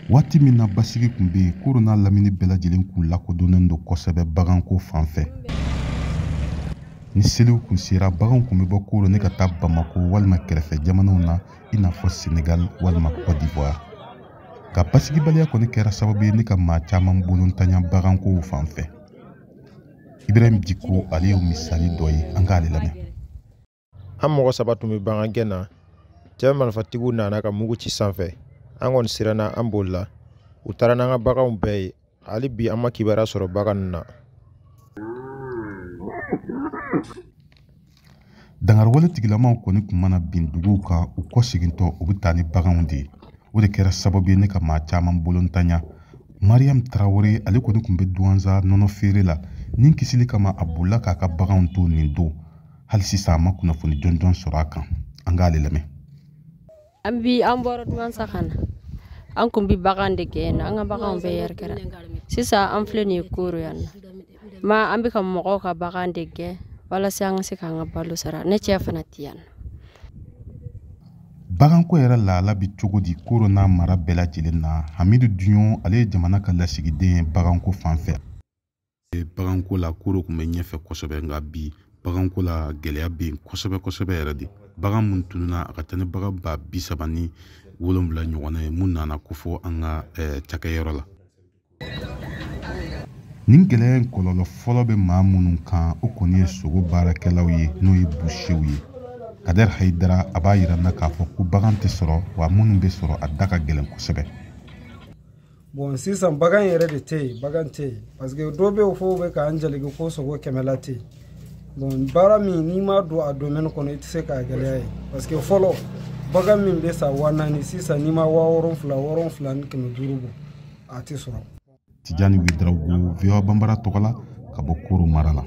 Waati min na basigi kun be koro n'a lamini bɛɛ lajɛlen kun lakodɔnnen don kosɛbɛ baganko fanfɛ. Ni seliw kun sera baganw kun bɛ bɔ koro ne ka taa Bamako walima kɛrɛfɛ jamanaw na i n'a fɔ Senegal walima Côte d'Ivoire. Ka basigibaliya kɔni kɛra sababu ye ne ka maa caman bolontaɲa baganko fanfɛ. Ibrahim Dicko ale y'o misali dɔ ye an k'ale lamɛn. An mɔgɔ saba tun bɛ bagan gɛn na cɛ marifatigiw nana ka mugu ci sanfɛ an kɔni siranna an bolila u taara n'an ka baganw bɛɛ ye hali bi an ma kibaruya sɔrɔ bagan na. Dangarwale tigilamaw kɔni kun mana bin duguw kan u kɔ segintɔ u bɛ taa ni baganw de ye. O de kɛra sababu ye ne ka maa caman bolontaɲa. Mariam Traoré ale kɔni kun bɛ Douentza nɔnɔ feere la nin kisili kama a bolila k'a ka baganw to nin don. Hali sisan a ma kunnafoni jɔnjɔn sɔrɔ a kan an k'ale lamɛn. An bɔra Douentza ka na an kun bɛ bagan de gɛn an ka baganw bɛɛ yɛrɛ kɛra sisan an filɛ nin ye Koro yan na an bɛ ka mɔgɔw ka bagan de gɛn walasa an ka se k'an ka balo sara ne cɛ fana tɛ yan. Baganko yɛrɛ lahala bi cogo di Koro n'a mara bɛɛ lajɛlen na Hamidu Dunyo ale ye jamana ka lasigiden ye baganko fanfɛ. Baganko la Koro kun bɛ ɲɛfɛ kosɛbɛ nka bi baganko la gɛlɛya bɛ yen kosɛbɛ kosɛbɛ yɛrɛ de. Bagan mun tununa a ka taa ni bagan ba 37 ɲɔgɔnna ye mun nana ko fɔ an ka cakɛyɔrɔ la. Nin gɛlɛya in kɔlɔlɔ fɔlɔ bɛ maa minnu kan o kɔni ye sogo baarakɛlaw ye n'o ye boucherw ye. Kader Haidara a b'a yira na k'a fɔ ko bagan tɛ sɔrɔ wa minnu bɛ sɔrɔ a da ka gɛlɛn kosɛbɛ. Bon sisan bagan yɛrɛ de tɛ yen bagan tɛ yen parce que dɔ bɛ fɔ bɛ k'an jalaki ko sogo 100 tɛ yen. Bon baara min n'i ma don a domaine kɔnɔ i tɛ se k'a gɛlɛya ye parce que fɔlɔ bagan min bɛ sa 4000 sisan n'i ma 7000 ni 500 bɔ a tɛ sɔrɔ. Tijani Ouedraogo VOA Bambara tɔgɔ la ka bɔ Koro mara la.